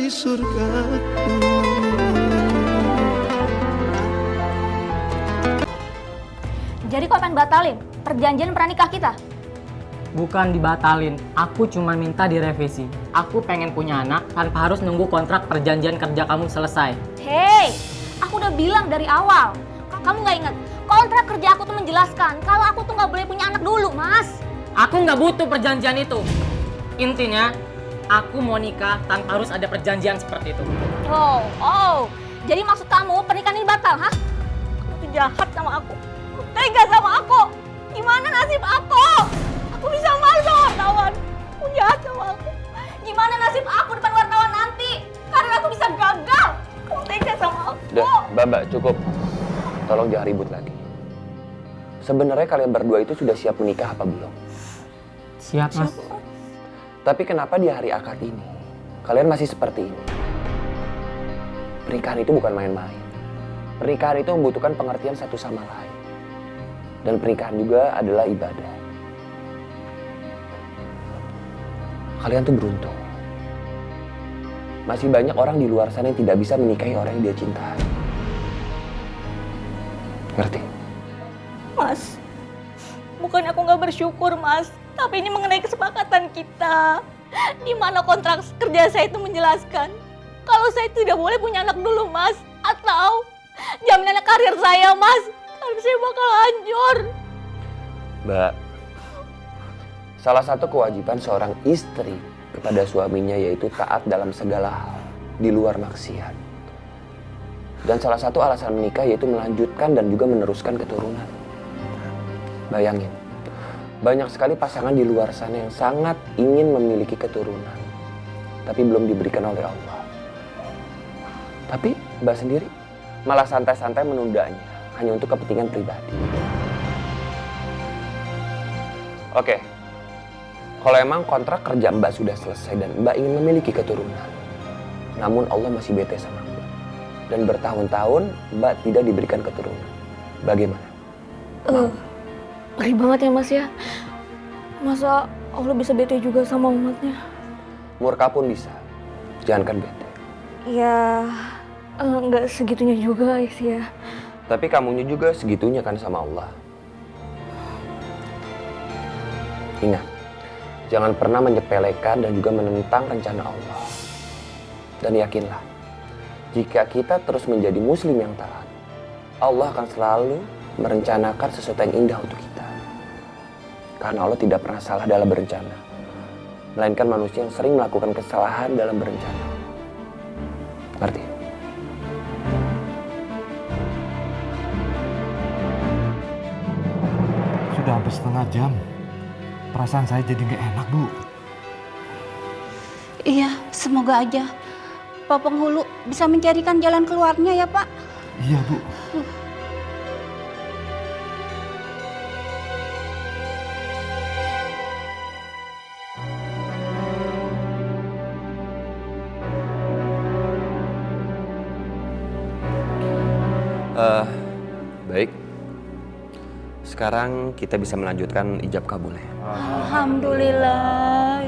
di surgaku. Jadi kau pengen batalin perjanjian pranikah kita? Bukan dibatalin, aku cuma minta direvisi. Aku pengen punya anak tanpa harus nunggu kontrak perjanjian kerja kamu selesai. Hei, aku udah bilang dari awal. Kamu nggak ingat? Kontrak kerja aku tuh menjelaskan kalau aku tuh nggak boleh punya anak dulu, Mas. Aku nggak butuh perjanjian itu. Intinya, aku mau nikah tanpa harus ada perjanjian seperti itu. Oh. Jadi maksud kamu pernikahan ini batal, hah? Kamu tuh jahat sama aku. Kamu tega sama aku. Gimana nasib aku? Aku bisa malu sama wartawan. Kamu jahat sama aku. Gimana nasib aku depan wartawan nanti? Karena aku bisa gagal. Kamu tega sama aku. Udah, Mbak, cukup. Tolong jangan ribut lagi. Sebenarnya kalian berdua itu sudah siap menikah apa belum? Siap, Mas. Tapi kenapa di hari akad ini kalian masih seperti ini? Pernikahan itu bukan main-main. Pernikahan itu membutuhkan pengertian satu sama lain. Dan pernikahan juga adalah ibadah. Kalian tuh beruntung. Masih banyak orang di luar sana yang tidak bisa menikahi orang yang dia cintai. Ngerti? Mas, bukannya aku nggak bersyukur, Mas. Tapi ini mengenai kesepakatan kita. Di mana kontrak kerja saya itu menjelaskan kalau saya tidak boleh punya anak dulu, Mas. Atau jaminan karir saya, Mas. Karir saya bakal hancur. Mbak, salah satu kewajiban seorang istri kepada suaminya yaitu taat dalam segala hal di luar maksiat. Dan salah satu alasan menikah yaitu melanjutkan dan juga meneruskan keturunan. Bayangin, banyak sekali pasangan di luar sana yang sangat ingin memiliki keturunan, tapi belum diberikan oleh Allah. Tapi Mbak sendiri malah santai-santai menundanya hanya untuk kepentingan pribadi. Oke, kalau emang kontrak kerja Mbak sudah selesai dan Mbak ingin memiliki keturunan, namun Allah masih bete sama Mbak, dan bertahun-tahun Mbak tidak diberikan keturunan, bagaimana? Ngeri banget ya, Mas ya. Masa Allah bisa bete juga sama umatnya? Murka pun bisa, jangankan bete. Ya, nggak segitunya juga sih ya. Tapi kamunya juga segitunya kan sama Allah. Ingat, jangan pernah menyepelekan dan juga menentang rencana Allah. Dan yakinlah, jika kita terus menjadi muslim yang taat, Allah akan selalu merencanakan sesuatu yang indah untuk kita. Karena Allah tidak pernah salah dalam berencana, melainkan manusia yang sering melakukan kesalahan dalam berencana. Ngerti? Sudah hampir setengah jam. Perasaan saya jadi nggak enak, Bu. Iya, semoga aja Pak Penghulu bisa mencarikan jalan keluarnya ya, Pak. Iya, Bu. Baik. Sekarang kita bisa melanjutkan ijab kabulnya. Alhamdulillah.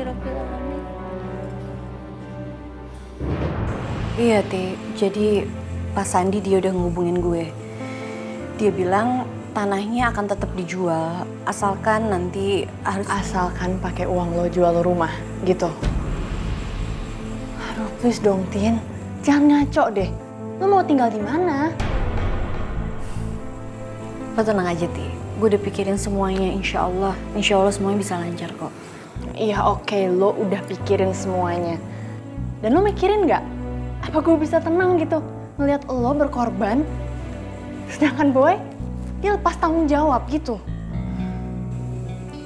Iya, Ti. Jadi Pak Sandi dia udah ngehubungin gue. Dia bilang tanahnya akan tetap dijual asalkan nanti harus pakai uang lo jual rumah gitu. Aduh, please dong, Tin. Jangan ngaco deh. Lo mau tinggal di mana? Lo tenang aja, Ti. Gue udah pikirin semuanya, insya Allah semuanya bisa lancar kok. Iya, oke, lo udah pikirin semuanya. Dan lo mikirin nggak? Apa gue bisa tenang gitu ngeliat lo berkorban? Sedangkan Boy, dia lepas tanggung jawab gitu.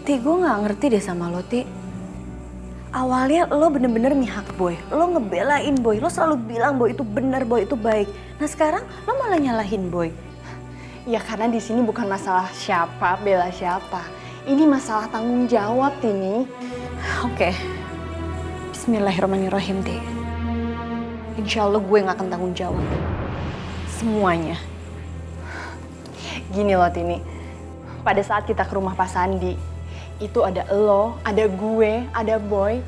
Ti, gue nggak ngerti deh sama lo, Ti. Awalnya lo bener-bener mihak Boy. Lo ngebelain Boy. Lo selalu bilang Boy itu benar, Boy itu baik. Nah sekarang lo malah nyalahin Boy. Ya karena di sini bukan masalah siapa bela siapa. Ini masalah tanggung jawab, Tini. Oke. Bismillahirrahmanirrahim, Ti. Insya Allah gue gak akan tanggung jawab. Semuanya. Gini loh, Tini. Pada saat kita ke rumah Pak Sandi, itu ada lo, ada gue, ada Boy.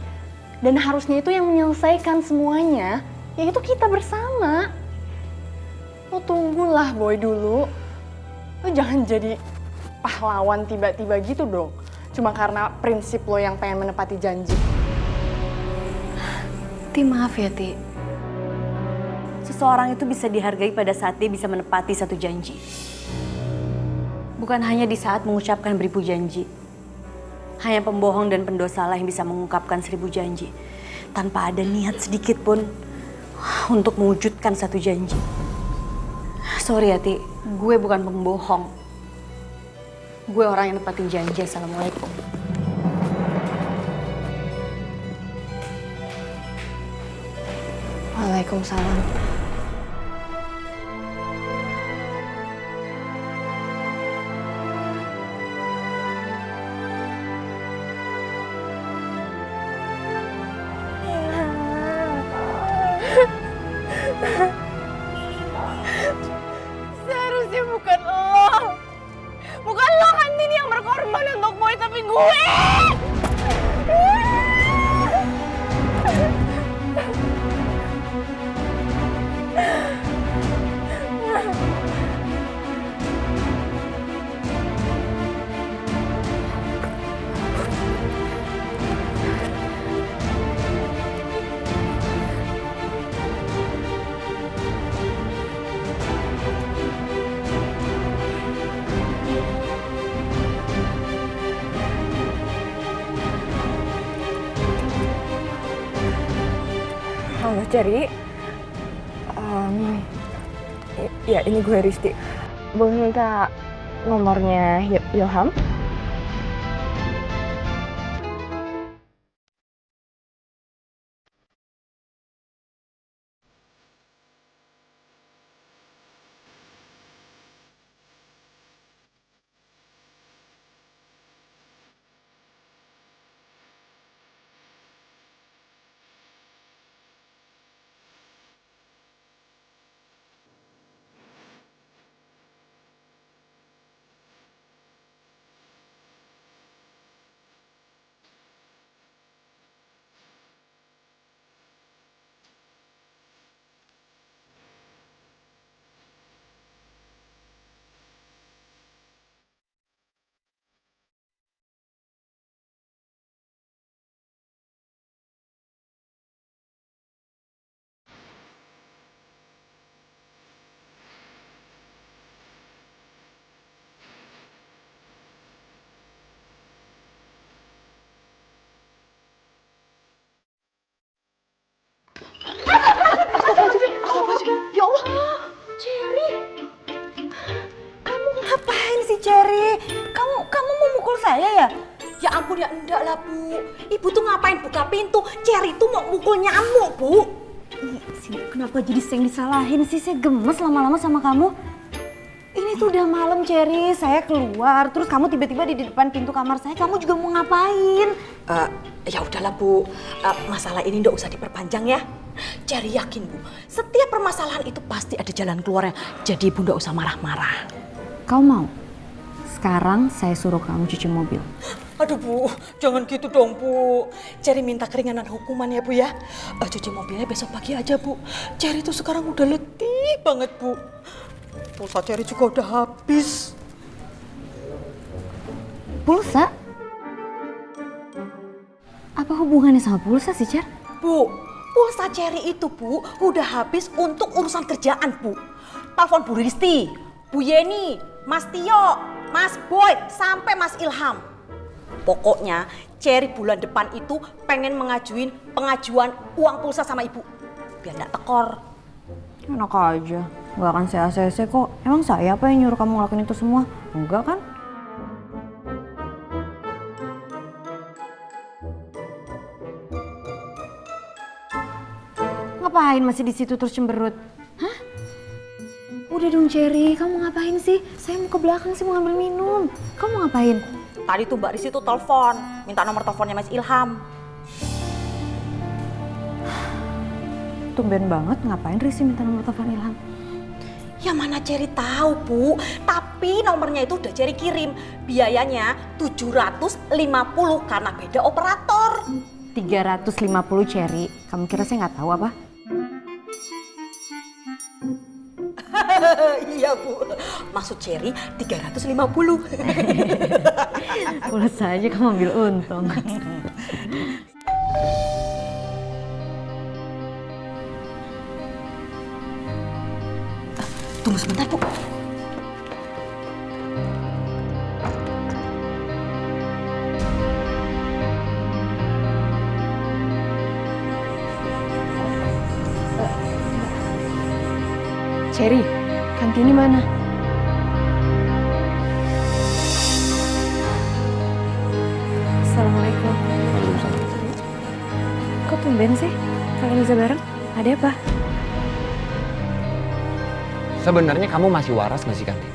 Dan harusnya itu yang menyelesaikan semuanya. ya itu kita bersama. Lo tunggulah Boy dulu. Lo jangan jadi pahlawan tiba-tiba gitu dong. Cuma karena prinsip lo yang pengen menepati janji. Ti, maaf ya Ti. Seseorang itu bisa dihargai pada saat dia bisa menepati satu janji. Bukan hanya di saat mengucapkan beribu janji. Hanya pembohong dan pendosalah yang bisa mengungkapkan 1000 janji. Tanpa ada niat sedikit pun untuk mewujudkan satu janji. Sorry ya Ti, gue bukan pembohong. Gue orang yang nepatin janji. Assalamualaikum. Waalaikumsalam. Seharusnya bukan lo. Bukan lo kan Tin yang berkorban untuk Boy, tapi gue. Halo Cherry, ya ini gue Risti. Boleh minta nomornya Ilham? Ya Allah, Cherry. Kamu ngapain sih Cherry? Kamu mau mukul saya ya? Ya ampun ya enggak lah Bu. Ibu tuh ngapain buka pintu? Cherry tuh mau mukul nyamuk Bu. Kenapa jadi saya yang disalahin sih? Saya gemes lama-lama sama kamu. Ini tuh udah malam Cherry, saya keluar. Terus kamu tiba-tiba di depan pintu kamar saya. Kamu juga mau ngapain? Ya udahlah Bu, masalah ini nggak usah diperpanjang ya. Cherry yakin Bu, setiap permasalahan itu pasti ada jalan keluarnya. Jadi Ibu nggak usah marah-marah. Kau mau? Sekarang saya suruh kamu cuci mobil. Aduh Bu, jangan gitu dong Bu. Cherry minta keringanan hukuman ya Bu ya. Cuci mobilnya besok pagi aja Bu. Cherry tuh sekarang udah letih banget Bu. Pulsa Cherry juga udah habis. Pulsa? Apa hubungannya sama pulsa sih, Cer? Bu, pulsa Cherry itu Bu udah habis untuk urusan kerjaan Bu. Telepon Bu Risti, Bu Yeni, Mas Tio, Mas Boy, sampai Mas Ilham. Pokoknya Cherry bulan depan itu pengen mengajuin pengajuan uang pulsa sama Ibu. Biar gak tekor. Enak aja, nggak akan saya ACC kok. Emang saya apa yang nyuruh kamu ngelakuin itu semua? Enggak kan? Ngapain masih di situ terus cemberut? Hah? Udah dong Cherry, kamu ngapain sih? Saya mau ke belakang sih mau ngambil minum. Kamu ngapain? Tadi tuh Mbak Risi tuh telepon, minta nomor teleponnya Mas Ilham. Tumben banget, ngapain Risi minta nomor telepon Ilham? Ya mana Cherry tahu Bu, tapi nomornya itu udah Cherry kirim. Biayanya 750 karena beda operator. 350 Cherry, kamu kira saya nggak tahu apa? Iya Bu, maksud Cherry 350. Mulut saja kamu ambil untung. Tunggu sebentar Bu. Cherry, Kantini mana? Assalamualaikum. Kok tumben sih? Kalian bisa bareng? Ada apa? Sebenarnya kamu masih waras nggak sih, Kanti?